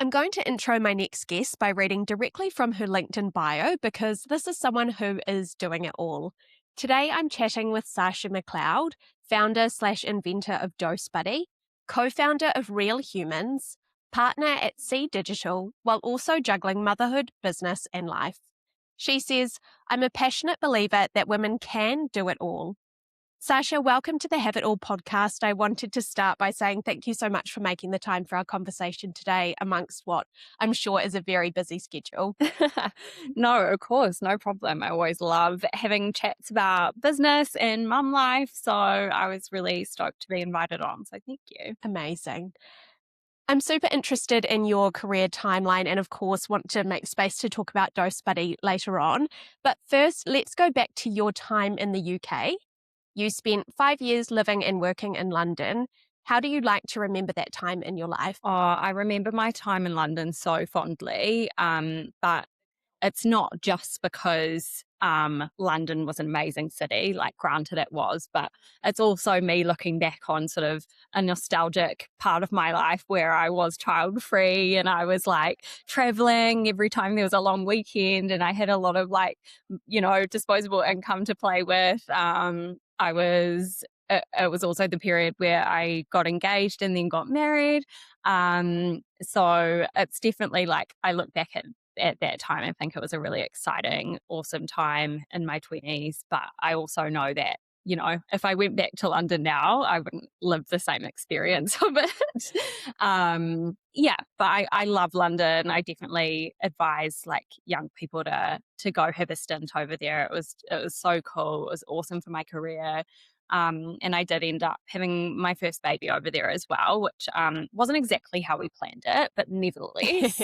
I'm going to intro my next guest by reading directly from her LinkedIn bio because this is someone who is doing it all. Today, I'm chatting with Sasha McLeod, founder/inventor of DoseBuddy, co-founder of Real Humans, partner at C Digital, while also juggling motherhood, business, and life. She says, I'm a passionate believer that women can do it all. Sasha, welcome to the Have It All podcast. I wanted to start by saying thank you so much for making the time for our conversation today amongst what I'm sure is a very busy schedule. No, of course, no problem. I always love having chats about business and mum life. So I was really stoked to be invited on. So thank you. Amazing. I'm super interested in your career timeline and, of course, want to make space to talk about DoseBuddy later on. But first, let's go back to your time in the UK. You spent 5 years living and working in London. How do you like to remember that time in your life? Oh, I remember my time in London so fondly. But it's not just because London was an amazing city, like granted it was, but it's also me looking back on sort of a nostalgic part of my life where I was child free and I was like traveling every time there was a long weekend and I had a lot of like, disposable income to play with. It was also the period where I got engaged and then got married. So it's definitely like I look back at that time, I think it was a really exciting, awesome time in my 20s. But I also know that, if I went back to London now, I wouldn't live the same experience of it. But I love London. I definitely advise like young people to go have a stint over there. It was so cool. It was awesome for my career. And I did end up having my first baby over there as well, which wasn't exactly how we planned it, but nevertheless,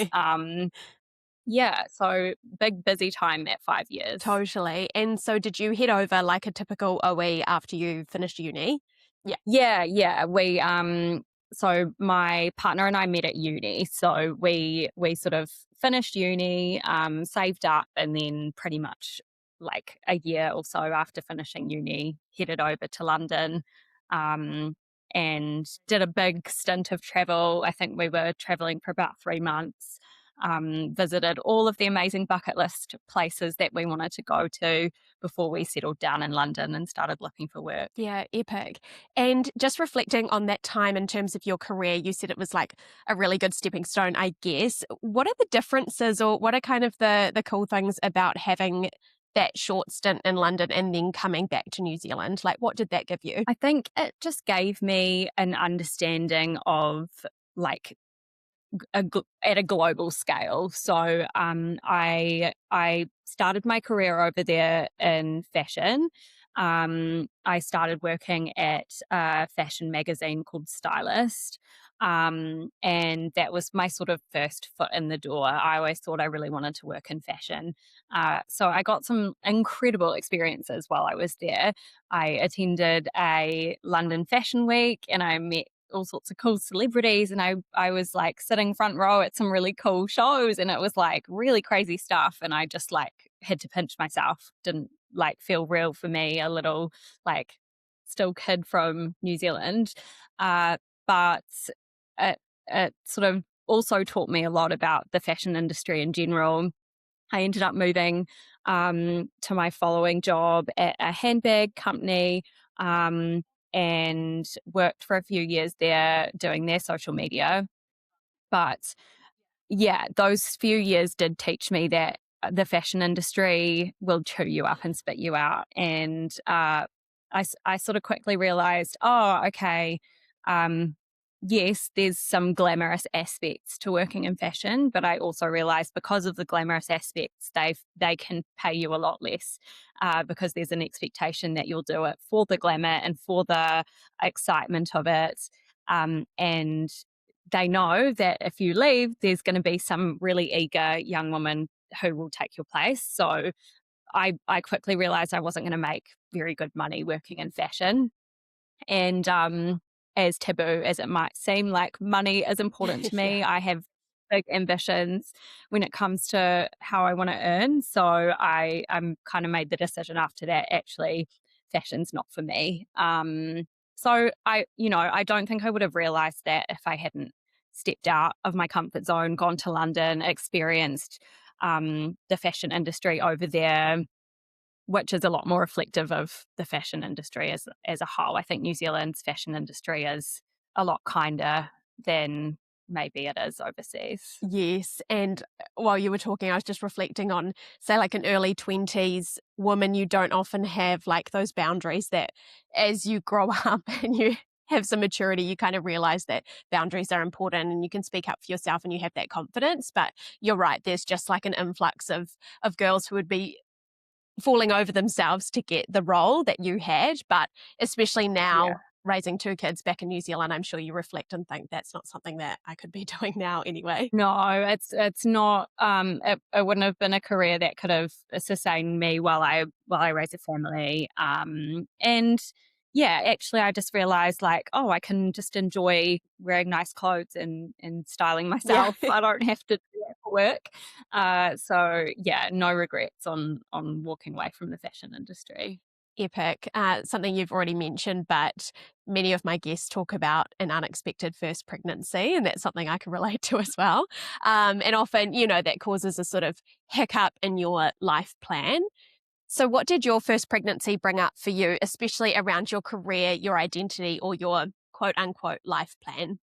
so big, busy time that 5 years. Totally. And so did you head over like a typical OE after you finished uni? Yeah. So my partner and I met at uni. So we sort of finished uni, saved up, and then pretty much like a year or so after finishing uni, headed over to London, and did a big stint of travel. I think we were traveling for about 3 months. Visited all of the amazing bucket list places that we wanted to go to before we settled down in London and started looking for work. Yeah, epic. And just reflecting on that time in terms of your career, you said it was like a really good stepping stone, I guess. What are the differences or what are kind of the cool things about having that short stint in London and then coming back to New Zealand? Like, what did that give you? I think it just gave me an understanding of like at a global scale. So I started my career over there in fashion. I started working at a fashion magazine called Stylist. And that was my sort of first foot in the door. I always thought I really wanted to work in fashion. So I got some incredible experiences while I was there. I attended a London Fashion Week and I met all sorts of cool celebrities, and I was like sitting front row at some really cool shows, and it was like really crazy stuff, and I just like had to pinch myself. Didn't like feel real for me, a little like still kid from New Zealand. But it sort of also taught me a lot about the fashion industry in general. I ended up moving to my following job at a handbag company, and worked for a few years there doing their social media. But yeah, those few years did teach me that the fashion industry will chew you up and spit you out. And I sort of quickly realized, okay, yes, there's some glamorous aspects to working in fashion, but I also realized because of the glamorous aspects, they can pay you a lot less because there's an expectation that you'll do it for the glamour and for the excitement of it. And they know that if you leave, there's going to be some really eager young woman who will take your place. So I quickly realized I wasn't going to make very good money working in fashion. And as taboo as it might seem, like money is important to me. Yeah. I have big ambitions when it comes to how I want to earn. So I'm kind of made the decision after that, actually, fashion's not for me. So I don't think I would have realized that if I hadn't stepped out of my comfort zone, gone to London, experienced the fashion industry over there, which is a lot more reflective of the fashion industry as a whole. I think New Zealand's fashion industry is a lot kinder than maybe it is overseas. Yes. And while you were talking, I was just reflecting on, say, like an early 20s woman, you don't often have like those boundaries that as you grow up and you have some maturity, you kind of realize that boundaries are important and you can speak up for yourself and you have that confidence. But you're right, there's just like an influx of girls who would be falling over themselves to get the role that you had. But especially Yeah. now, raising two kids back in New Zealand, I'm sure you reflect and think that's not something that I could be doing now anyway. No, it's not. It wouldn't have been a career that could have sustained me while I raise a family. And yeah, actually, I just realized like, oh, I can just enjoy wearing nice clothes and styling Yeah. myself. I don't have to do that for work. So yeah, no regrets on walking away from the fashion industry. Epic. Something you've already mentioned, but many of my guests talk about an unexpected first pregnancy, and that's something I can relate to as well. And often, that causes a sort of hiccup in your life plan. So, what did your first pregnancy bring up for you, especially around your career, your identity, or your quote unquote life plan?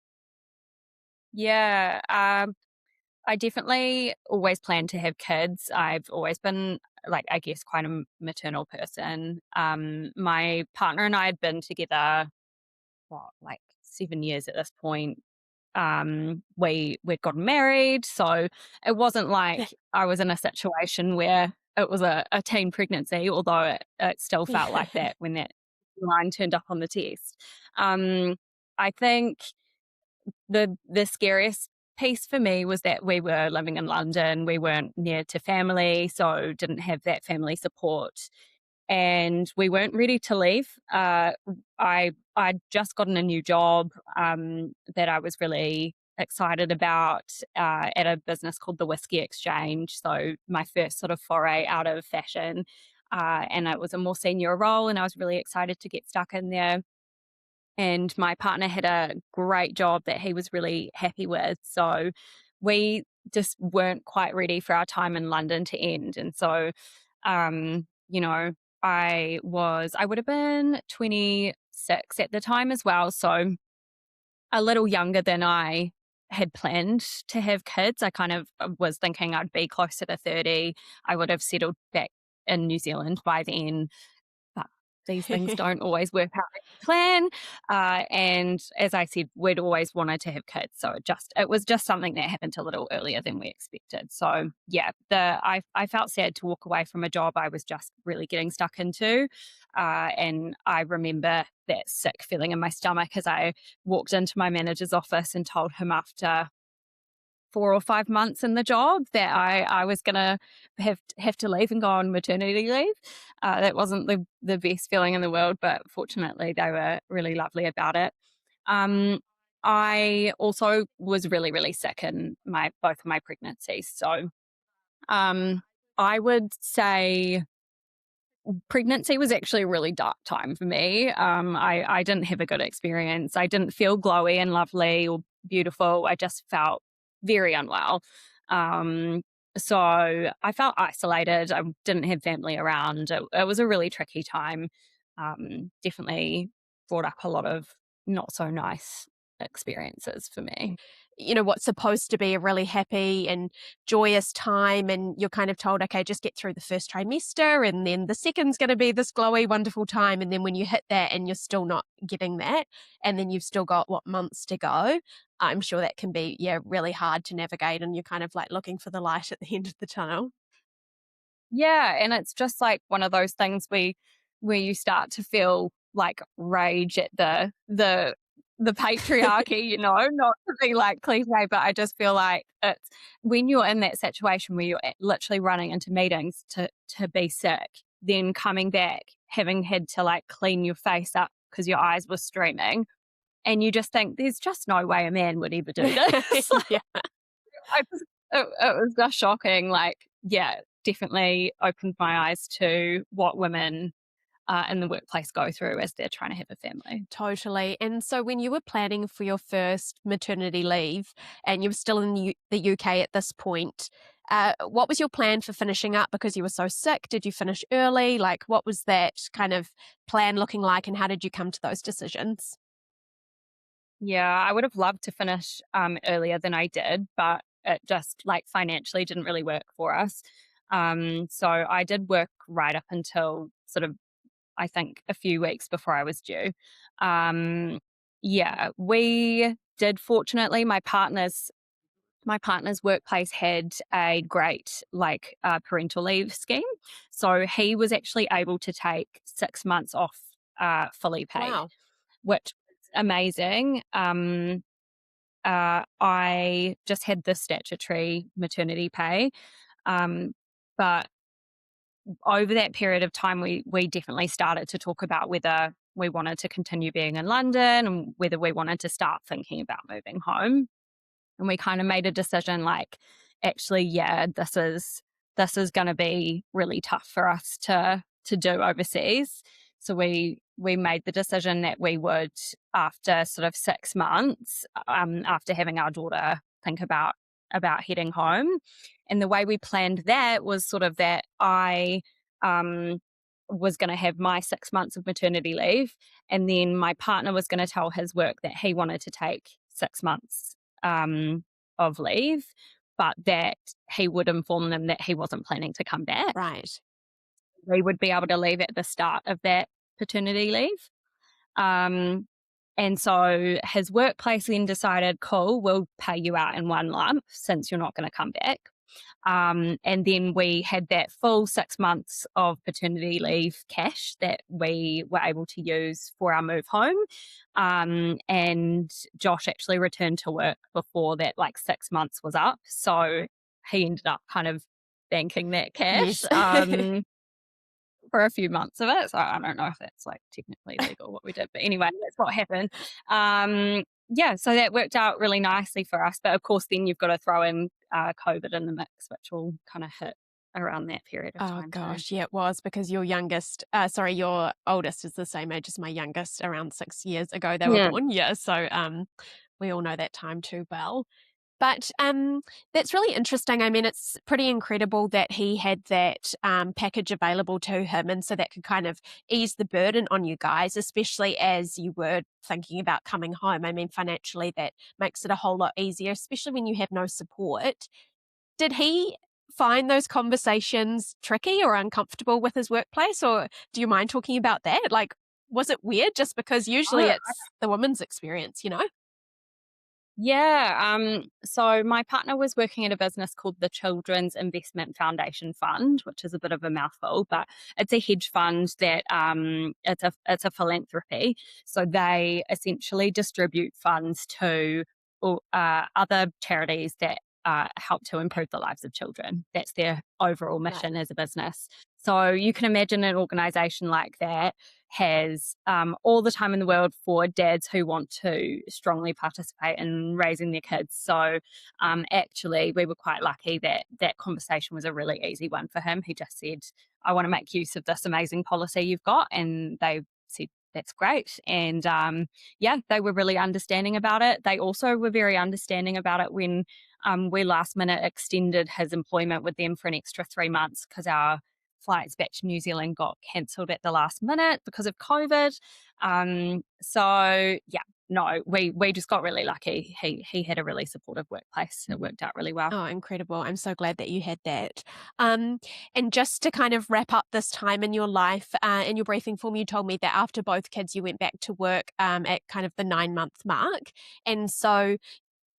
Yeah. I definitely always planned to have kids. I've always been like, I guess, quite a maternal person. My partner and I had been together, what, like 7 years at this point. We'd gotten married, so it wasn't like I was in a situation where it was a teen pregnancy, although it still felt like that when that line turned up on the test. I think the scariest piece for me was that we were living in London. We weren't near to family, so didn't have that family support, and we weren't ready to leave. I'd just gotten a new job that I was really excited about at a business called the Whiskey Exchange. So my first sort of foray out of fashion, and it was a more senior role, and I was really excited to get stuck in there. And my partner had a great job that he was really happy with. So we just weren't quite ready for our time in London to end. And so, you know, I would have been 26 at the time as well. So a little younger than I had planned to have kids. I kind of was thinking I'd be closer to 30. I would have settled back in New Zealand by then, but these things don't always work out as you plan. And as I said, we'd always wanted to have kids, so it was just something that happened a little earlier than we expected. So yeah, I felt sad to walk away from a job I was just really getting stuck into, and I remember that sick feeling in my stomach as I walked into my manager's office and told him after 4 or 5 months in the job that I was going to have to leave and go on maternity leave. That wasn't the best feeling in the world, but fortunately they were really lovely about it. Um, I also was really, really sick in both of my pregnancies. So I would say pregnancy was actually a really dark time for me. I didn't have a good experience. I didn't feel glowy and lovely or beautiful. I just felt very unwell. Um, so I felt isolated. I didn't have family around. It was a really tricky time. Definitely brought up a lot of not so nice experiences for me. What's supposed to be a really happy and joyous time, and you're kind of told, okay, just get through the first trimester and then the second's going to be this glowy wonderful time, and then when you hit that and you're still not getting that, and then you've still got months to go, I'm sure that can be really hard to navigate, and you're kind of like looking for the light at the end of the tunnel. Yeah, and it's just like one of those things where you start to feel like rage at the patriarchy, not to be like cliche, but I just feel like it's when you're in that situation where you're literally running into meetings to be sick, then coming back having had to like clean your face up because your eyes were streaming, and you just think there's just no way a man would ever do this. Yeah. It was just shocking. Like, yeah, definitely opened my eyes to what women in the workplace go through as they're trying to have a family. Totally. And so when you were planning for your first maternity leave and you were still in the UK at this point, what was your plan for finishing up because you were so sick? Did you finish early? Like, what was that kind of plan looking like, and how did you come to those decisions? Yeah, I would have loved to finish earlier than I did, but it just like financially didn't really work for us. So I did work right up until sort of, I think, a few weeks before I was due. Um, yeah, we did. Fortunately, my partner's workplace had a great parental leave scheme, so he was actually able to take 6 months off fully paid, Wow. which was amazing. I just had the statutory maternity pay, but over that period of time, we definitely started to talk about whether we wanted to continue being in London and whether we wanted to start thinking about moving home. And we kind of made a decision like, actually, yeah, this is going to be really tough for us to do overseas. So we made the decision that we would, after sort of 6 months, after having our daughter, think about heading home. And the way we planned that was sort of that I um, was going to have my 6 months of maternity leave, and then my partner was going to tell his work that he wanted to take 6 months of leave, but that he would inform them that he wasn't planning to come back. Right. We would be able to leave at the start of that paternity leave. Um, and so his workplace then decided, cool, we'll pay you out in one lump since you're not going to come back. And then we had that full 6 months of paternity leave cash that we were able to use for our move home. And Josh actually returned to work before that, like 6 months was up. So he ended up kind of banking that cash. Yes. For a few months of it. So I don't know if that's like technically legal what we did, but anyway, that's what happened. Yeah, so that worked out really nicely for us. But of course, then you've got to throw in COVID in the mix, which will kind of hit around that period of Oh time too. gosh, yeah, it was because your your oldest is the same age as my youngest. Around 6 years ago, they were Yeah. born. Yeah, so we all know that time too well. But that's really interesting. I mean, it's pretty incredible that he had that package available to him, and so that could kind of ease the burden on you guys, especially as you were thinking about coming home. I mean, financially, that makes it a whole lot easier, especially when you have no support. Did he find those conversations tricky or uncomfortable with his workplace, or do you mind talking about that? Like, was it weird just because usually Oh, it's the woman's experience, you know? yeah. So my partner was working at a business called the Children's Investment Foundation Fund, which is a bit of a mouthful, but it's a hedge fund that it's a philanthropy. So they essentially distribute funds to other charities that help to improve the lives of children. That's their overall Right. mission as a business. So you can imagine an organization like that has all the time in the world for dads who want to strongly participate in raising their kids. So actually, we were quite lucky that that conversation was a really easy one for him. He just said, I want to make use of this amazing policy you've got. And they said, that's great. And yeah, they were really understanding about it. They also were very understanding about it when we last minute extended his employment with them for an extra 3 months because our flights back to New Zealand got cancelled at the last minute because of COVID. So yeah, no, we just got really lucky. He had a really supportive workplace. It worked out really well. Oh, incredible. I'm so glad that you had that. Um, and just to kind of wrap up this time in your life, in your briefing form, you told me that after both kids, you went back to work at kind of the 9 month mark. And so,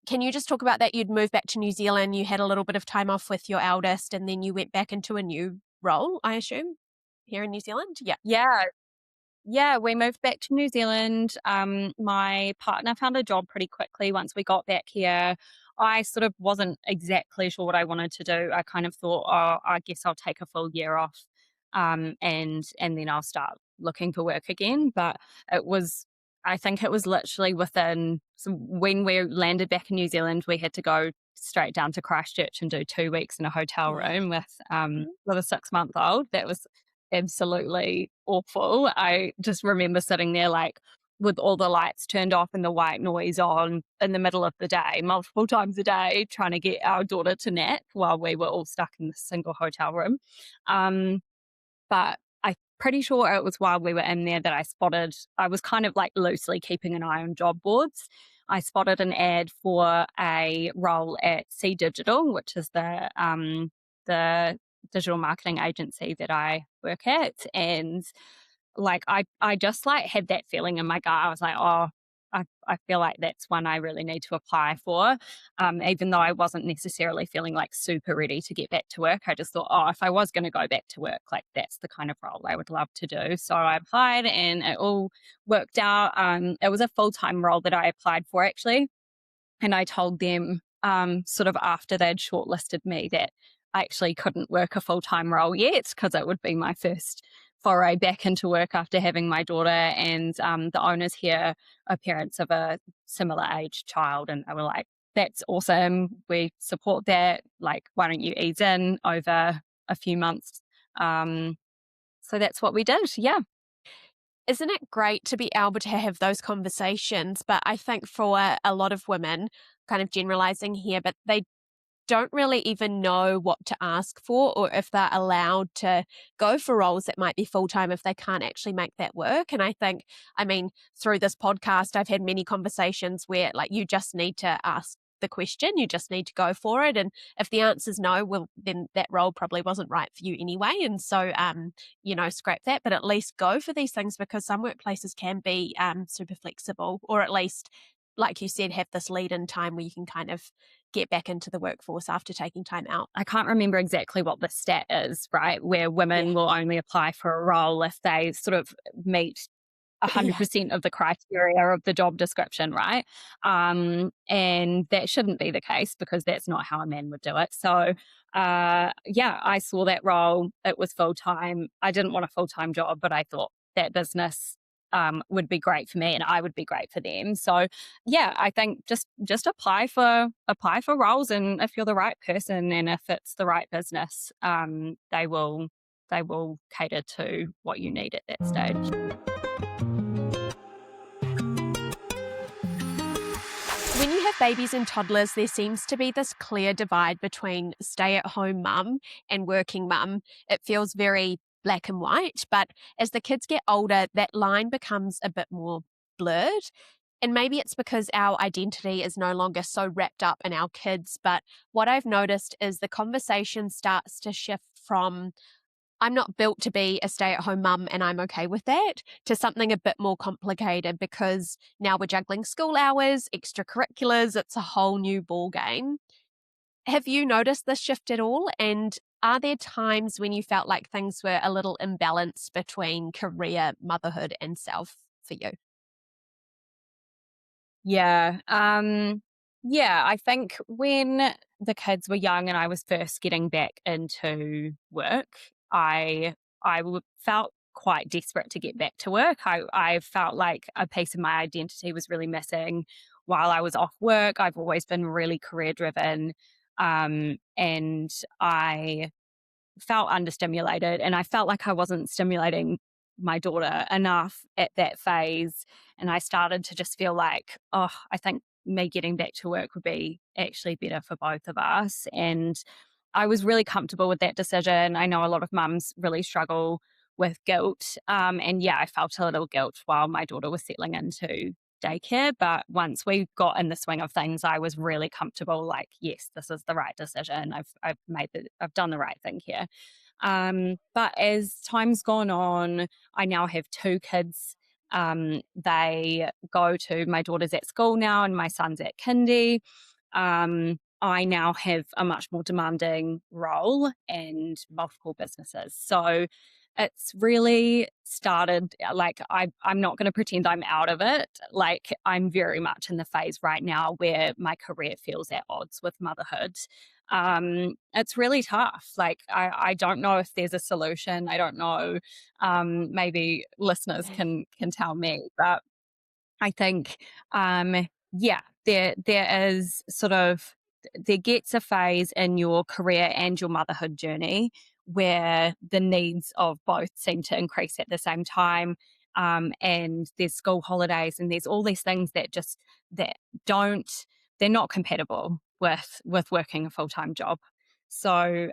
can you just talk about that? You'd moved back to New Zealand, you had a little bit of time off with your eldest, and then you went back into a new role, I assume, here in New Zealand? Yeah. Yeah, yeah, we moved back to New Zealand. My partner found a job pretty quickly once we got back here. I sort of wasn't exactly sure what I wanted to do. I kind of thought, oh, I guess I'll take a full year off, and then I'll start looking for work again. But it was, I think it was literally within so when we landed back in New Zealand, we had to go straight down to Christchurch and do 2 weeks in a hotel Wow. room with a 6 month old. That was absolutely awful. I just remember sitting there like with all the lights turned off and the white noise on in the middle of the day, multiple times a day, trying to get our daughter to nap while we were all stuck in this single hotel room. Um, but I'm pretty sure it was while we were in there that I was kind of like loosely keeping an eye on job boards. I spotted an ad for a role at C Digital, which is the digital marketing agency that I work at. And like I just like had that feeling in my gut. I was like, oh, I feel like that's one I really need to apply for. Even though I wasn't necessarily feeling like super ready to get back to work, I just thought, oh, if I was going to go back to work, like that's the kind of role I would love to do. So I applied and it all worked out. It was a full-time role that I applied for actually. And I told them sort of after they'd shortlisted me that I actually couldn't work a full-time role yet because it would be my first foray back into work after having my daughter. And the owners here are parents of a similar age child. And they were like, that's awesome. We support that. Like, why don't you ease in over a few months? So that's what we did. Yeah. Isn't it great to be able to have those conversations? But I think for a lot of women, kind of generalizing here, but they don't really even know what to ask for or if they're allowed to go for roles that might be full-time if they can't actually make that work. And I think, I mean, through this podcast, I've had many conversations where like you just need to ask the question, you just need to go for it. And if the answer's no, well, then that role probably wasn't right for you anyway. And so, scrap that, but at least go for these things because some workplaces can be super flexible, or at least, like you said, have this lead in time where you can kind of get back into the workforce after taking time out. I can't remember exactly what the stat is, right? Where women Yeah. will only apply for a role if they sort of meet Yeah. 100% of the criteria of the job description, right? And that shouldn't be the case because that's not how a man would do it. So, yeah, I saw that role. It was full time. I didn't want a full time job, but I thought that business would be great for me and I would be great for them. So, yeah, I think just apply for roles, and if you're the right person and if it's the right business, they will cater to what you need at that stage. When you have babies and toddlers, there seems to be this clear divide between stay at home mum and working mum. It feels very black and white, but as the kids get older, that line becomes a bit more blurred. And maybe it's because our identity is no longer so wrapped up in our kids. But what I've noticed is the conversation starts to shift from I'm not built to be a stay at home mum and I'm okay with that, to something a bit more complicated because now we're juggling school hours, extracurriculars, it's a whole new ball game. Have you noticed this shift at all? And are there times when you felt like things were a little imbalanced between career, motherhood, and self for you? Yeah. Yeah, I think when the kids were young and I was first getting back into work, felt quite desperate to get back to work. I felt like a piece of my identity was really missing while I was off work. I've always been really career driven. And I felt understimulated and I felt like I wasn't stimulating my daughter enough at that phase. And I started to just feel like, oh, I think me getting back to work would be actually better for both of us. And I was really comfortable with that decision. I know a lot of mums really struggle with guilt. And yeah, I felt a little guilt while my daughter was settling into daycare. But once we got in the swing of things, I was really comfortable. Like, yes, this is the right decision. I've done the right thing here. But as time's gone on, I now have two kids. They go to my daughter's at school now, and my son's at kindy. I now have a much more demanding role and multiple businesses. So it's really started like I'm not going to pretend I'm out of it. Like I'm very much in the phase right now where my career feels at odds with motherhood. It's really tough. Like I don't know if there's a solution. I don't know. Maybe listeners can tell me, but I think yeah, there is sort of there gets a phase in your career and your motherhood journey where the needs of both seem to increase at the same time. And there's school holidays and there's all these things that don't they're not compatible with working a full-time job. So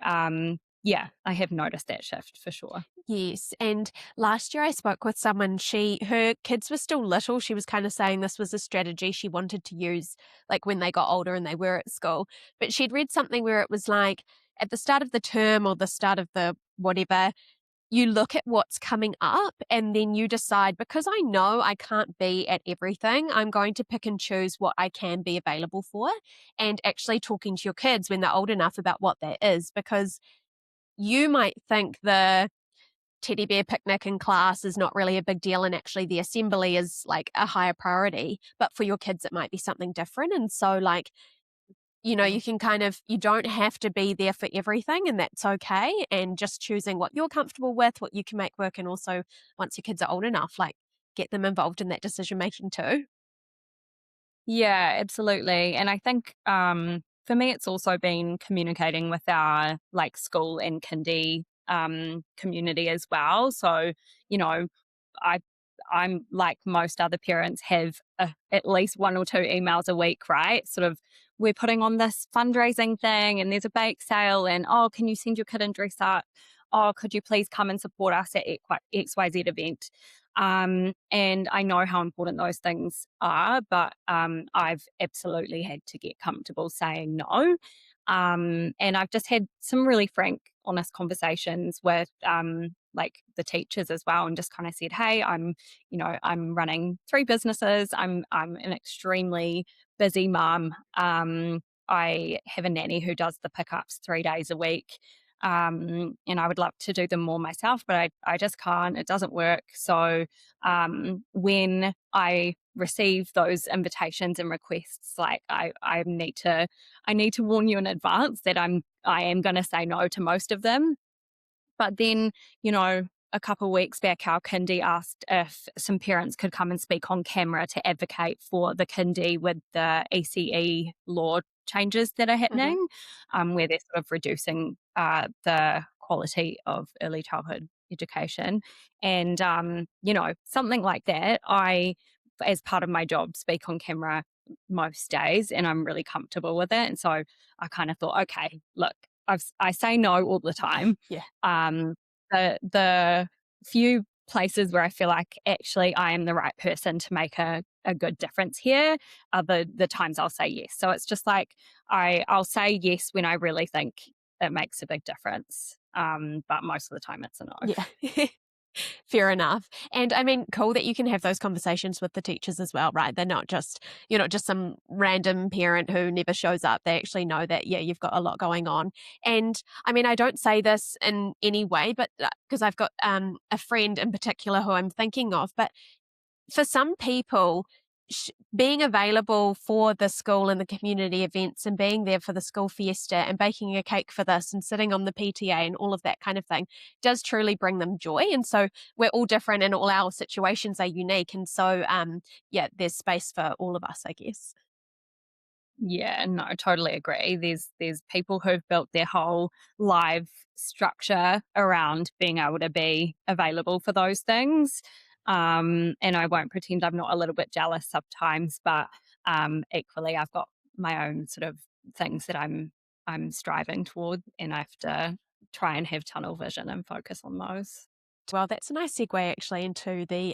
yeah, I have noticed that shift for sure. Yes. And last year I spoke with someone, her kids were still little. She was kind of saying this was a strategy she wanted to use like when they got older and they were at school. But she'd read something where it was like at the start of the term or the start of the whatever, you look at what's coming up and then you decide, because I know I can't be at everything, I'm going to pick and choose what I can be available for, and actually talking to your kids when they're old enough about what that is, because you might think the teddy bear picnic in class is not really a big deal and actually the assembly is like a higher priority, but for your kids it might be something different. And so like, you can you don't have to be there for everything, and that's okay. And just choosing what you're comfortable with, what you can make work. And also once your kids are old enough, like get them involved in that decision making too. Yeah, absolutely. And I think for me, it's also been communicating with our like school and kindy community as well. So, you know, I I'm like most other parents have at least one or two emails a week, right? Sort of we're putting on this fundraising thing and there's a bake sale and oh, can you send your kid and dress up? Oh, could you please come and support us at XYZ event? And I know how important those things are, but I've absolutely had to get comfortable saying no. And I've just had some really frank, honest conversations with like the teachers as well, and just kind of said, "Hey, I'm running three businesses. I'm an extremely busy mum. I have a nanny who does the pickups 3 days a week." And I would love to do them more myself, but I just can't. It doesn't work. So when I receive those invitations and requests, like I need to warn you in advance that I am going to say no to most of them. But then, a couple of weeks back, our kindy asked if some parents could come and speak on camera to advocate for the kindy with the ECE law changes that are Hmm. happening, where they're sort of reducing the quality of early childhood education. And, something like that, as part of my job, speak on camera most days, and I'm really comfortable with it. And so I kind of thought, okay, look, I say no all the time. Yeah. Um, the few places where I feel like actually I am the right person to make a good difference here are the times I'll say yes. So it's just like I'll say yes when I really think it makes a big difference. But most of the time it's a no. Yeah. Fair enough. And I mean, cool that you can have those conversations with the teachers as well, right? You're not just some random parent who never shows up. They actually know that, yeah, you've got a lot going on. And I mean, I don't say this in any way, but because I've got a friend in particular who I'm thinking of, but for some people, being available for the school and the community events and being there for the school fiesta and baking a cake for this and sitting on the PTA and all of that kind of thing does truly bring them joy. And so we're all different and all our situations are unique. And so, yeah, there's space for all of us, I guess. Yeah, no, I totally agree. There's people who've built their whole life structure around being able to be available for those things. And I won't pretend I'm not a little bit jealous sometimes, but equally I've got my own sort of things that I'm striving toward, and I have to try and have tunnel vision and focus on those. Well, that's a nice segue actually into the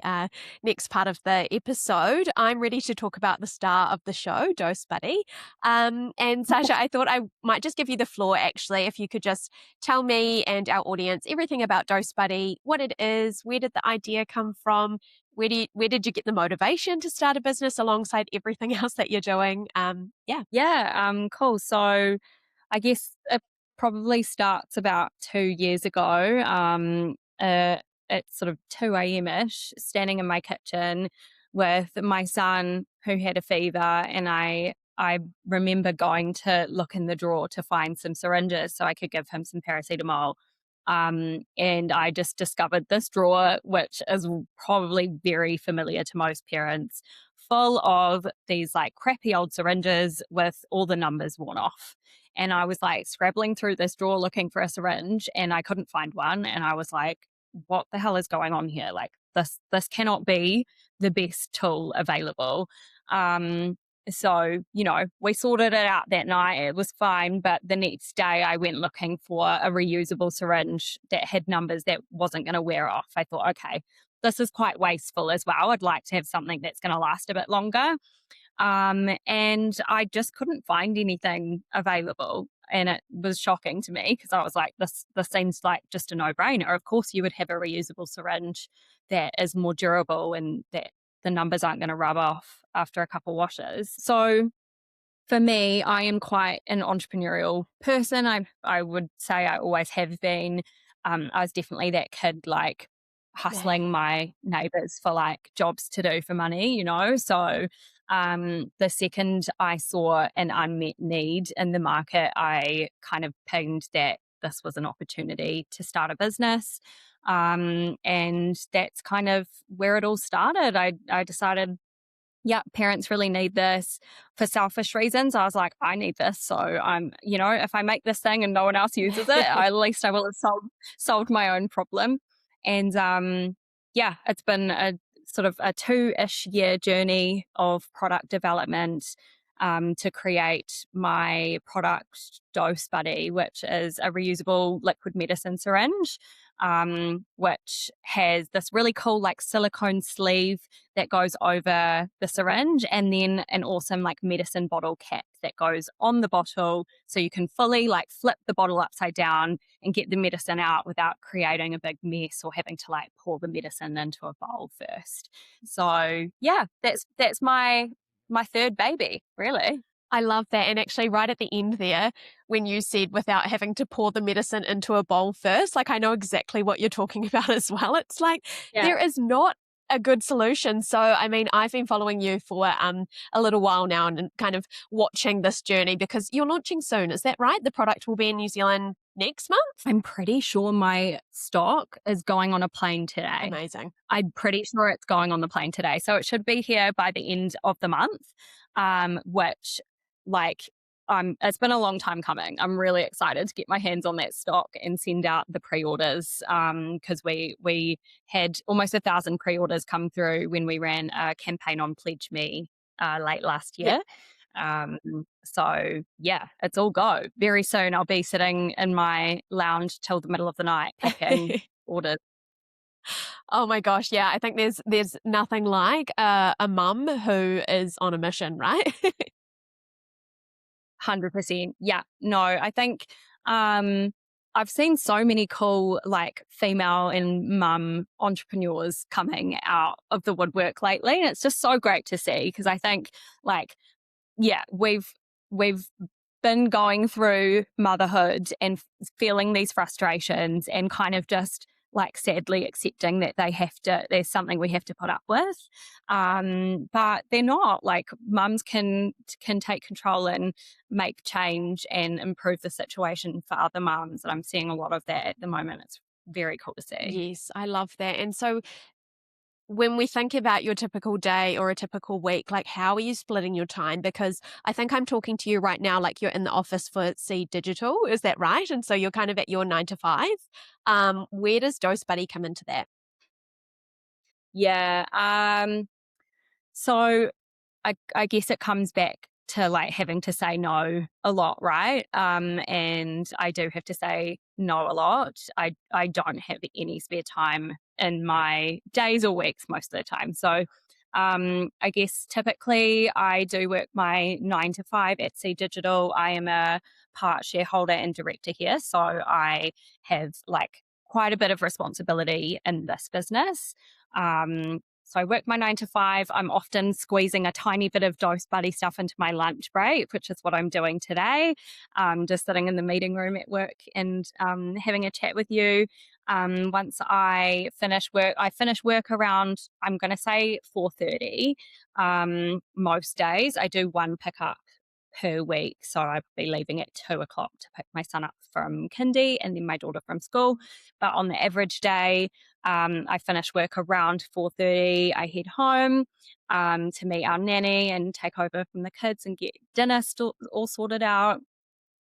next part of the episode. I'm ready to talk about the star of the show, DoseBuddy. And Sasha, I thought I might just give you the floor actually, if you could just tell me and our audience everything about DoseBuddy, what it is, where did the idea come from, where did you get the motivation to start a business alongside everything else that you're doing? Yeah. Yeah, cool. So I guess it probably starts about 2 years ago. At sort of 2 a.m. ish, standing in my kitchen with my son who had a fever, and I remember going to look in the drawer to find some syringes so I could give him some paracetamol. And I just discovered this drawer, which is probably very familiar to most parents, full of these like crappy old syringes with all the numbers worn off. And I was like scrabbling through this drawer looking for a syringe and I couldn't find one. And I was like, what the hell is going on here? Like this cannot be the best tool available. So, we sorted it out that night. It was fine. But the next day I went looking for a reusable syringe that had numbers that wasn't going to wear off. I thought, okay, this is quite wasteful as well. I'd like to have something that's going to last a bit longer. And I just couldn't find anything available. And it was shocking to me because I was like, this seems like just a no-brainer. Of course you would have a reusable syringe that is more durable and that the numbers aren't going to rub off after a couple washes. So for me, I am quite an entrepreneurial person. I would say I always have been. I was definitely that kid like hustling my neighbors for like jobs to do for money, So the second I saw an unmet need in the market, I kind of pinged that this was an opportunity to start a business. And that's kind of where it all started. I decided, yeah, parents really need this for selfish reasons. I was like, I need this. So if I make this thing and no one else uses it, at least I will have solved my own problem. And it's been a sort of a 2-ish year journey of product development to create my product DoseBuddy, which is a reusable liquid medicine syringe, which has this really cool like silicone sleeve that goes over the syringe, and then an awesome like medicine bottle cap that goes on the bottle, so you can fully like flip the bottle upside down and get the medicine out without creating a big mess or having to like pour the medicine into a bowl first. So yeah, that's my third baby, really. I love that. And actually, right at the end there, when you said without having to pour the medicine into a bowl first, like I know exactly what you're talking about as well. It's like Yeah. there is not a good solution. So, I mean, I've been following you for a little while now and kind of watching this journey because you're launching soon. Is that right? The product will be in New Zealand next month? I'm pretty sure my stock is going on a plane today. Amazing. I'm pretty sure it's going on the plane today. So it should be here by the end of the month, which like it's been a long time coming. I'm really excited to get my hands on that stock and send out the pre-orders because we had almost 1,000 pre-orders come through when we ran a campaign on Pledge Me late last year. So yeah, it's all go. Very soon I'll be sitting in my lounge till the middle of the night packing orders. Oh my gosh, yeah. I think there's nothing like a mum who is on a mission, right? 100%. Yeah. No, I think I've seen so many cool like female and mum entrepreneurs coming out of the woodwork lately. And it's just so great to see because I think like, yeah, we've been going through motherhood and feeling these frustrations and kind of just like sadly accepting that there's something we have to put up with. But they're not. Like mums can take control and make change and improve the situation for other mums. And I'm seeing a lot of that at the moment. It's very cool to see. Yes, I love that. And so when we think about your typical day or a typical week, like how are you splitting your time? Because I think I'm talking to you right now, like you're in the office for Seed Digital. Is that right? And so you're kind of at your 9 to 5. Where does DoseBuddy come into that? Yeah. So I guess it comes back to like having to say no a lot, right? And I do have to say no a lot. I don't have any spare time in my days or weeks most of the time. So I guess typically I do work my 9 to 5 at Sea Digital. I am a part shareholder and director here. So I have like quite a bit of responsibility in this business. So I work my 9 to 5. I'm often squeezing a tiny bit of DoseBuddy stuff into my lunch break, which is what I'm doing today. Just sitting in the meeting room at work and having a chat with you. Once I finish work around, I'm going to say 4:30. Most days I do one pickup per week. So I'd be leaving at 2 o'clock to pick my son up from kindy and then my daughter from school. But on the average day, I finish work around 4:30. I head home to meet our nanny and take over from the kids and get dinner all sorted out.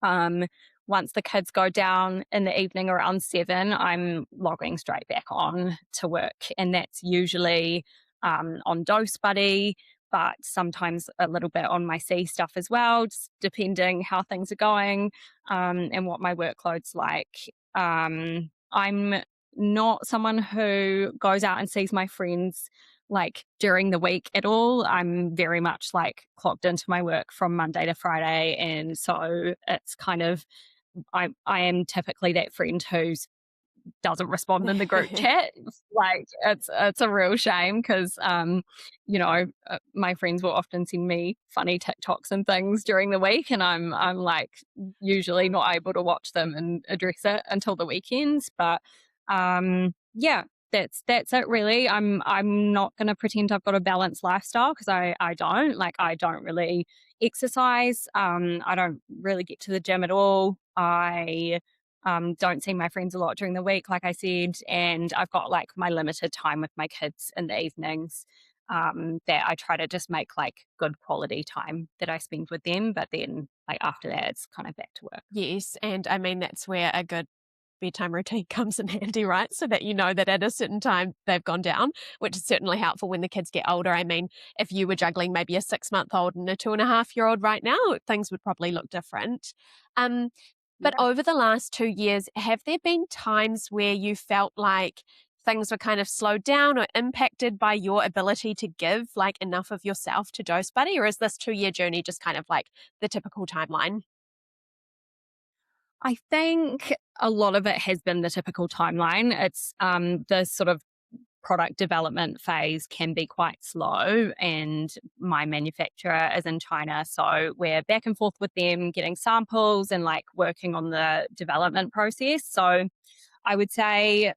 Um, Once the kids go down in the evening around 7, I'm logging straight back on to work. And that's usually on DoseBuddy, but sometimes a little bit on my C stuff as well, just depending how things are going and what my workload's like. I'm not someone who goes out and sees my friends like during the week at all. I'm very much like clocked into my work from Monday to Friday. And so it's kind of, I am typically that friend who doesn't respond in the group chat. Like it's a real shame because, my friends will often send me funny TikToks and things during the week. And I'm like usually not able to watch them and address it until the weekends. But yeah, that's it really. I'm not going to pretend I've got a balanced lifestyle because I don't. Like I don't really exercise. I don't really get to the gym at all. I don't see my friends a lot during the week, like I said, and I've got like my limited time with my kids in the evenings that I try to just make like good quality time that I spend with them. But then like after that, it's kind of back to work. Yes, and I mean, that's where a good bedtime routine comes in handy, right? So that you know that at a certain time they've gone down, which is certainly helpful when the kids get older. I mean, if you were juggling maybe a 6-month-old and a 2.5-year-old right now, things would probably look different. Um, but Yeah. over the last 2 years, have there been times where you felt like things were kind of slowed down or impacted by your ability to give like enough of yourself to DoseBuddy? Or is this 2-year journey just kind of like the typical timeline? I think a lot of it has been the typical timeline. It's the sort of product development phase can be quite slow, and my manufacturer is in China, so we're back and forth with them getting samples and like working on the development process. So I would say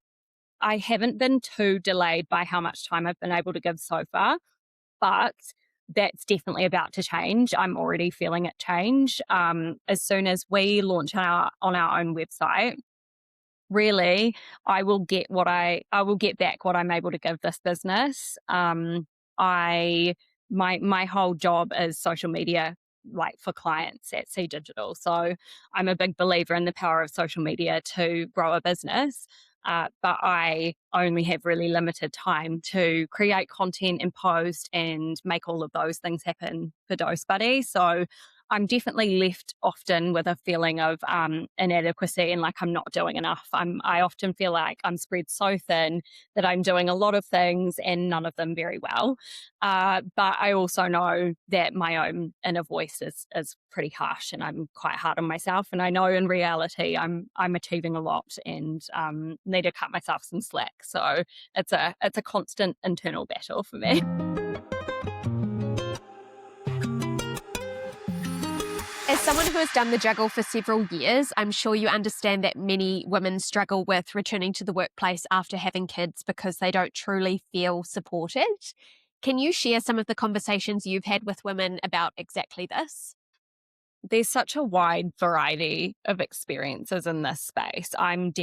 I haven't been too delayed by how much time I've been able to give so far, but that's definitely about to change. I'm already feeling it change. As soon as we launch on our own website, really, I will get back what I'm able to give this business. I my whole job is social media, like for clients at C Digital. So I'm a big believer in the power of social media to grow a business. But I only have really limited time to create content and post and make all of those things happen for DoseBuddy. So I'm definitely left often with a feeling of inadequacy and like I'm not doing enough. I often feel like I'm spread so thin that I'm doing a lot of things and none of them very well. But I also know that my own inner voice is pretty harsh, and I'm quite hard on myself. And I know in reality I'm achieving a lot and need to cut myself some slack. So it's a constant internal battle for me. As someone who has done the juggle for several years, I'm sure you understand that many women struggle with returning to the workplace after having kids because they don't truly feel supported. Can you share some of the conversations you've had with women about exactly this? There's such a wide variety of experiences in this space. I'm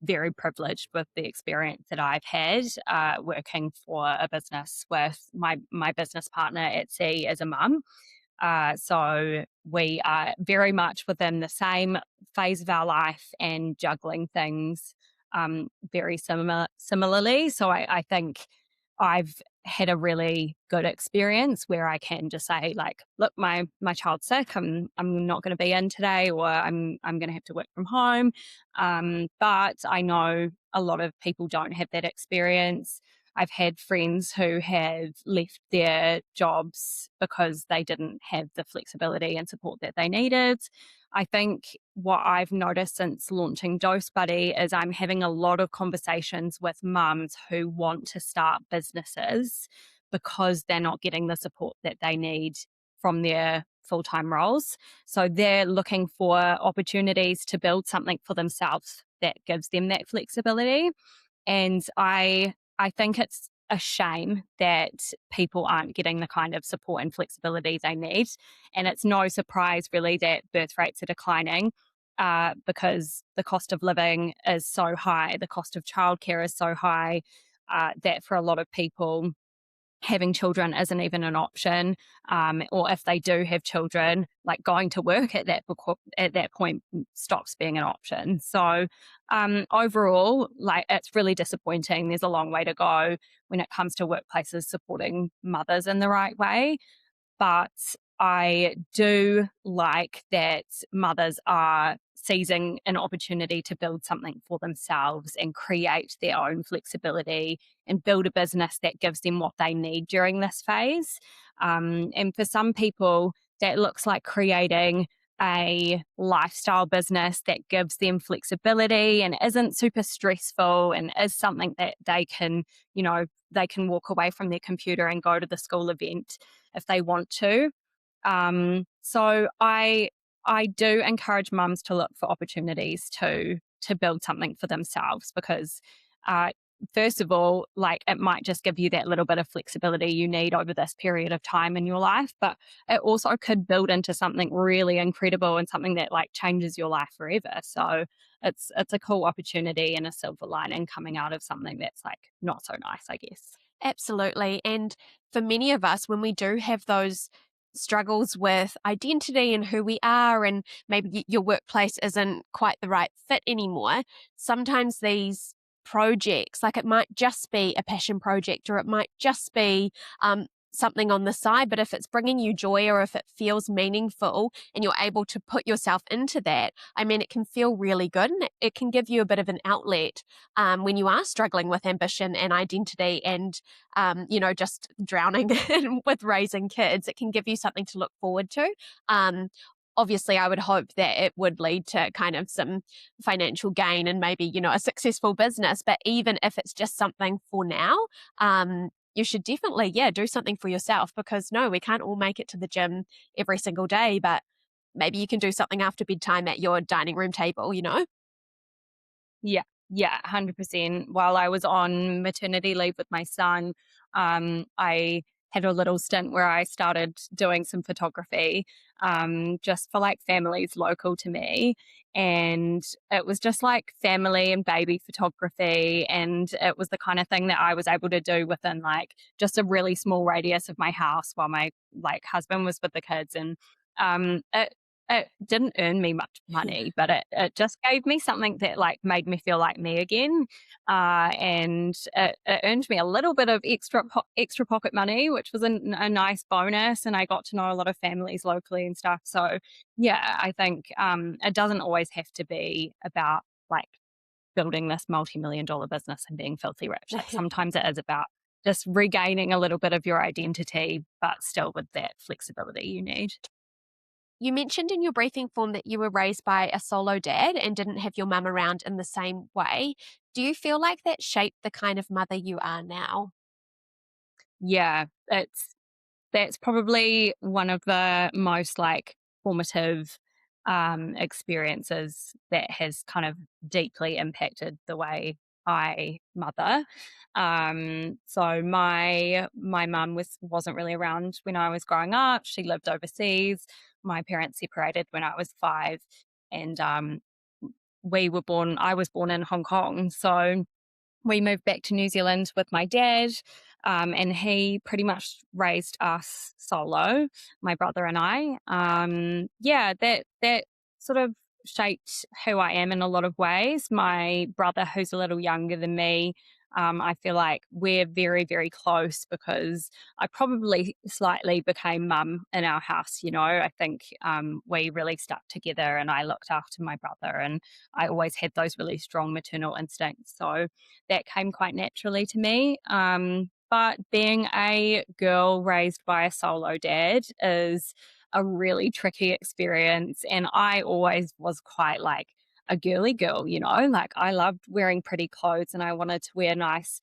very privileged with the experience that I've had working for a business with my business partner at sea as a mum. So we are very much within the same phase of our life and juggling things very similarly. So I think I've had a really good experience where I can just say like, look, my child's sick. I'm not going to be in today, or I'm going to have to work from home. But I know a lot of people don't have that experience. I've had friends who have left their jobs because they didn't have the flexibility and support that they needed. I think what I've noticed since launching DoseBuddy is I'm having a lot of conversations with mums who want to start businesses because they're not getting the support that they need from their full-time roles. So they're looking for opportunities to build something for themselves that gives them that flexibility. And I think it's a shame that people aren't getting the kind of support and flexibility they need. And it's no surprise really that birth rates are declining. because the cost of living is so high, the cost of childcare is so high, that for a lot of people, having children isn't even an option, or if they do have children, like going to work at that point stops being an option. So overall, like, it's really disappointing. There's a long way to go when it comes to workplaces supporting mothers in the right way. But I do like that mothers are seizing an opportunity to build something for themselves and create their own flexibility and build a business that gives them what they need during this phase. And for some people, that looks like creating a lifestyle business that gives them flexibility and isn't super stressful and is something that they can, they can walk away from their computer and go to the school event if they want to. So I do encourage mums to look for opportunities to build something for themselves, because first of all, like, it might just give you that little bit of flexibility you need over this period of time in your life, but it also could build into something really incredible and something that, like, changes your life forever. So it's a cool opportunity and a silver lining coming out of something that's, like, not so nice, I guess. Absolutely. And for many of us, when we do have those struggles with identity and who we are, and maybe your workplace isn't quite the right fit anymore, sometimes these projects, like, it might just be a passion project, or it might just be something on the side, but if it's bringing you joy, or if it feels meaningful and you're able to put yourself into that, I mean, it can feel really good, and it can give you a bit of an outlet when you are struggling with ambition and identity, and just drowning with raising kids. It can give you something to look forward to. Obviously, I would hope that it would lead to kind of some financial gain and maybe, a successful business. But even if it's just something for now, you should definitely, do something for yourself, because no, we can't all make it to the gym every single day, but maybe you can do something after bedtime at your dining room table. Yeah, yeah, 100%. While I was on maternity leave with my son, I had a little stint where I started doing some photography, just for, like, families local to me. And it was just like family and baby photography. And it was the kind of thing that I was able to do within, like, just a really small radius of my house while my, like, husband was with the kids. And it didn't earn me much money, but it just gave me something that, like, made me feel like me again. And it earned me a little bit of extra pocket money, which was a nice bonus. And I got to know a lot of families locally and stuff. So yeah, I think it doesn't always have to be about, like, building this multi-million-dollar business and being filthy rich. Like, sometimes it is about just regaining a little bit of your identity, but still with that flexibility you need. You mentioned in your briefing form that you were raised by a solo dad and didn't have your mum around in the same way. Do you feel like that shaped the kind of mother you are now? Yeah, that's probably one of the most, like, formative experiences that has kind of deeply impacted the way I mother. So my mum wasn't really around when I was growing up. She lived overseas. My parents separated when I was 5, and I was born in Hong Kong. So we moved back to New Zealand with my dad, and he pretty much raised us solo, my brother and I. Yeah, that sort of shaped who I am in a lot of ways. My brother, who's a little younger than me, I feel like we're very, very close because I probably slightly became mum in our house. I think we really stuck together, and I looked after my brother, and I always had those really strong maternal instincts. So that came quite naturally to me. But being a girl raised by a solo dad is a really tricky experience. And I always was quite, like, a girly girl, like, I loved wearing pretty clothes, and I wanted to wear nice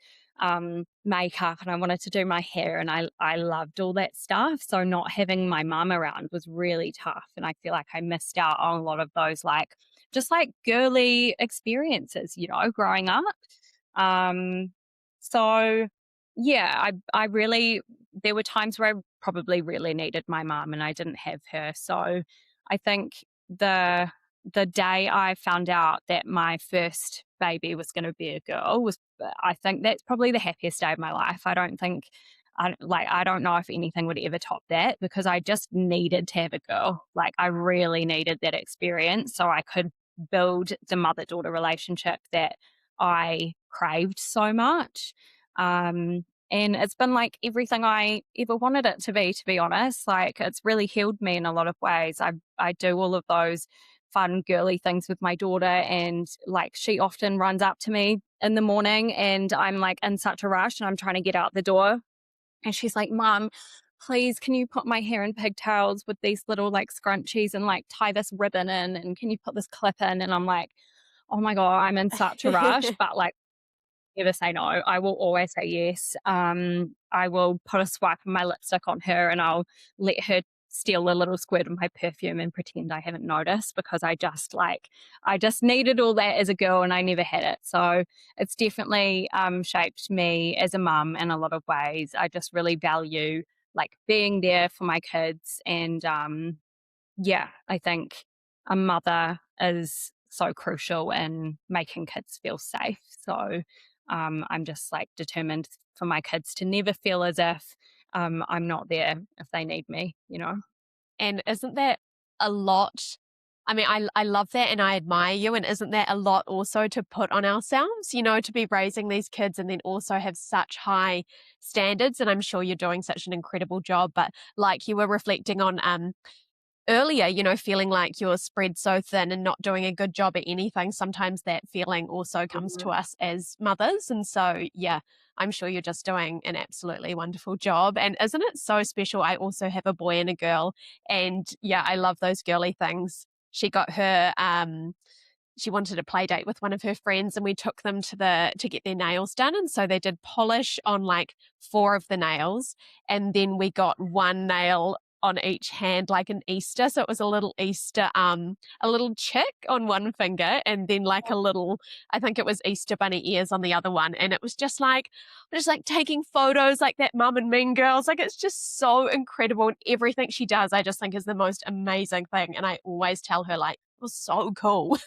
makeup, and I wanted to do my hair, and I loved all that stuff. So not having my mum around was really tough. And I feel like I missed out on a lot of those, like, just, like, girly experiences, growing up. Um, so yeah, I really, there were times where I probably really needed my mum and I didn't have her. So I think the the day I found out that my first baby was going to be a girl was, I think that's probably the happiest day of my life. I don't know if anything would ever top that, because I just needed to have a girl. Like, I really needed that experience so I could build the mother-daughter relationship that I craved so much. And it's been like everything I ever wanted it to be honest. Like, it's really healed me in a lot of ways. I do all of those fun girly things with my daughter, and like, she often runs up to me in the morning and I'm like in such a rush and I'm trying to get out the door, and she's like, Mom, please, can you put my hair in pigtails with these little like scrunchies and like tie this ribbon in? And can you put this clip in? And I'm like, oh my God, I'm in such a rush. But like, never say no. I will always say yes. I will put a swipe of my lipstick on her and I'll let her steal a little squirt of my perfume and pretend I haven't noticed, because I just needed all that as a girl and I never had it. So it's definitely shaped me as a mum in a lot of ways. I just really value like being there for my kids, and yeah, I think a mother is so crucial in making kids feel safe. So I'm just like determined for my kids to never feel as if I'm not there if they need me, you know? And isn't that a lot? I mean, I love that and I admire you. And isn't that a lot also to put on ourselves, to be raising these kids and then also have such high standards? And I'm sure you're doing such an incredible job. But like you were reflecting on earlier, feeling like you're spread so thin and not doing a good job at anything, sometimes that feeling also comes to us as mothers. And so, yeah, I'm sure you're just doing an absolutely wonderful job. And isn't it so special? I also have a boy and a girl. And yeah, I love those girly things. She got her she wanted a play date with one of her friends, and we took them to get their nails done, and so they did polish on like 4 of the nails, and then we got one nail on each hand like an Easter. So it was a little Easter, a little chick on one finger, and then like a little, I think it was Easter bunny ears on the other one. And it was just like taking photos like that Mum and Mean Girls. Like, it's just so incredible. And everything she does, I just think is the most amazing thing. And I always tell her, like, it was so cool.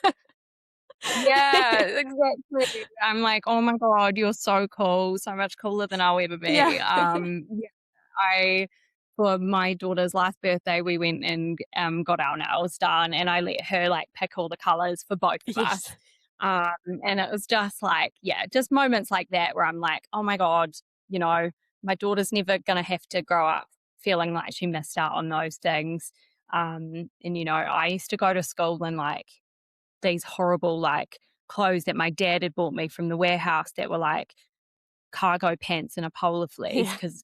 Yeah, exactly. I'm like, oh my God, you're so cool, so much cooler than I'll ever Yeah. be. Yeah, for my daughter's last birthday, we went and got our nails done, and I let her like pick all the colors for both of Yes. us. And it was just like, yeah, just moments like that where I'm like, oh my God, you know, my daughter's never gonna have to grow up feeling like she missed out on those things. And I used to go to school in like these horrible like clothes that my dad had bought me from the warehouse that were like cargo pants and a polar fleece, Yeah. because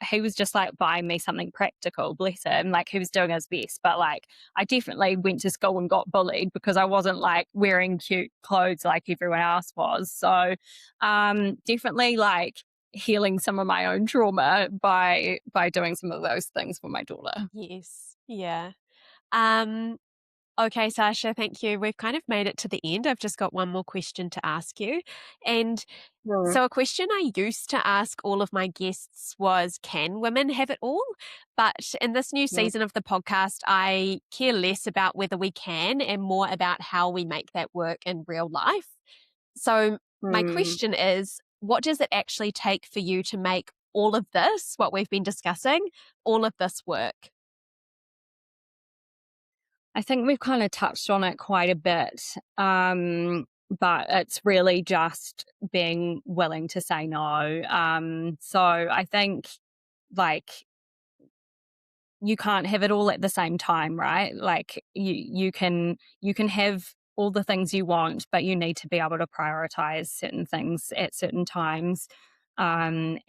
he was just like buying me something practical, bless him. Like, he was doing his best, but like I definitely went to school and got bullied because I wasn't like wearing cute clothes like everyone else was. So definitely like healing some of my own trauma by doing some of those things for my daughter. Yes. Yeah. Um, okay, Sasha, thank you. We've kind of made it to the end. I've just got one more question to ask you. And Mm, so, a question I used to ask all of my guests was, can women have it all? But in this new mm, season of the podcast, I care less about whether we can and more about how we make that work in real life. So, my mm. question is, what does it actually take for you to make all of this, what we've been discussing, all of this work? I think we've kind of touched on it quite a bit, but it's really just being willing to say no. So I think, like, you can't have it all at the same time, right? Like, you can have all the things you want, but you need to be able to prioritize certain things at certain times. And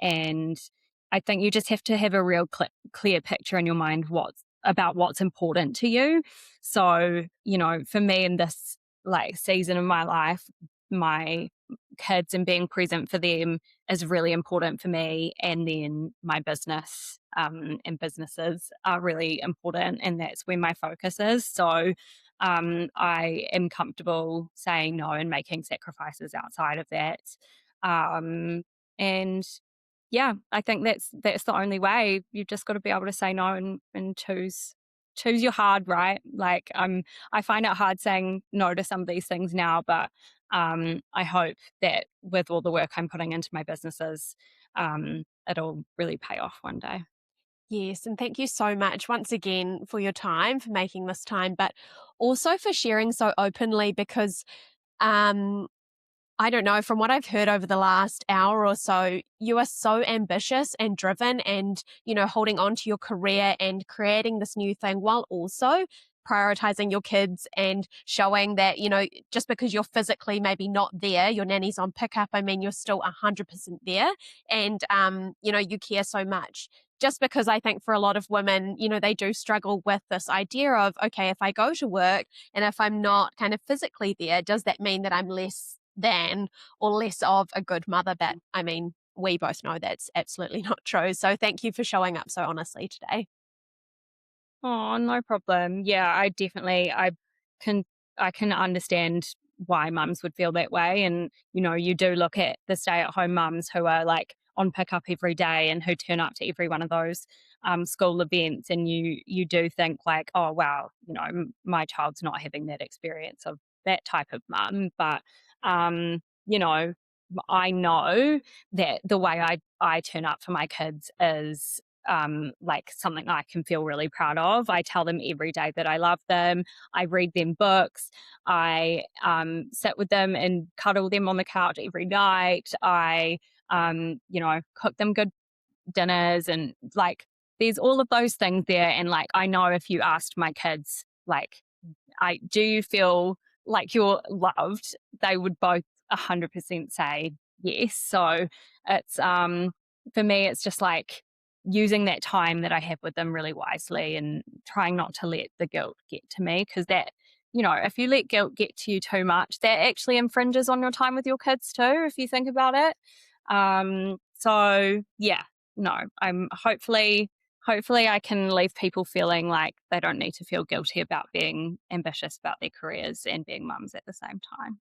I think you just have to have a real clear picture in your mind what's important to you. So, for me in this like season of my life, my kids and being present for them is really important for me. And then my business and businesses are really important. And that's where my focus is. So I am comfortable saying no and making sacrifices outside of that. And yeah, I think that's the only way. You've just got to be able to say no and choose your hard, right? Like I find it hard saying no to some of these things now, but I hope that with all the work I'm putting into my businesses, it'll really pay off one day. Yes, and thank you so much once again for your time, for making this time, but also for sharing so openly because I don't know, from what I've heard over the last hour or so, you are so ambitious and driven and, holding on to your career and creating this new thing while also prioritizing your kids and showing that, just because you're physically maybe not there, your nanny's on pickup, I mean, you're still 100% there and, you care so much. Just because I think for a lot of women, they do struggle with this idea of, okay, if I go to work and if I'm not kind of physically there, does that mean that I'm less than or less of a good mother? But I mean, we both know that's absolutely not true. So thank you for showing up so honestly today. Oh, no problem. Yeah, can I can understand why mums would feel that way. And, you do look at the stay-at-home mums who are like on pickup every day and who turn up to every one of those school events, and you do think like, oh wow, my child's not having that experience of that type of mum. But I know that the way I turn up for my kids is like something I can feel really proud of. I tell them every day that I love them. I read them books. I sit with them and cuddle them on the couch every night. I, cook them good dinners, and like there's all of those things there. And like, I know if you asked my kids, like, do you feel like you're loved? They would both 100% say yes. So it's, for me, it's just like using that time that I have with them really wisely and trying not to let the guilt get to me, because that, if you let guilt get to you too much, that actually infringes on your time with your kids too, if you think about it. So yeah, no, I'm hopefully I can leave people feeling like they don't need to feel guilty about being ambitious about their careers and being mums at the same time.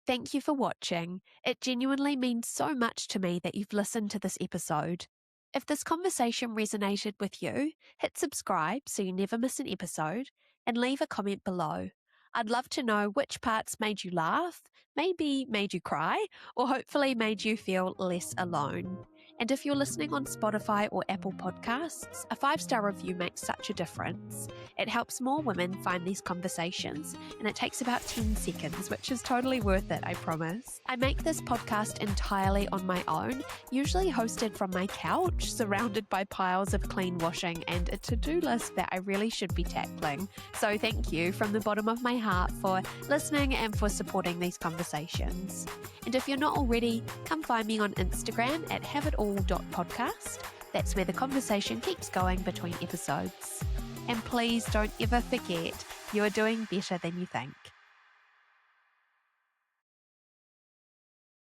Thank you for watching. It genuinely means so much to me that you've listened to this episode. If this conversation resonated with you, hit subscribe so you never miss an episode and leave a comment below. I'd love to know which parts made you laugh, maybe made you cry, or hopefully made you feel less alone. And if you're listening on Spotify or Apple Podcasts, a 5-star review makes such a difference. It helps more women find these conversations, and it takes about 10 seconds, which is totally worth it, I promise. I make this podcast entirely on my own, usually hosted from my couch, surrounded by piles of clean washing and a to-do list that I really should be tackling. So thank you from the bottom of my heart for listening and for supporting these conversations. And if you're not already, come find me on Instagram at haveitall.podcast. That's where the conversation keeps going between episodes. And please don't ever forget, you are doing better than you think.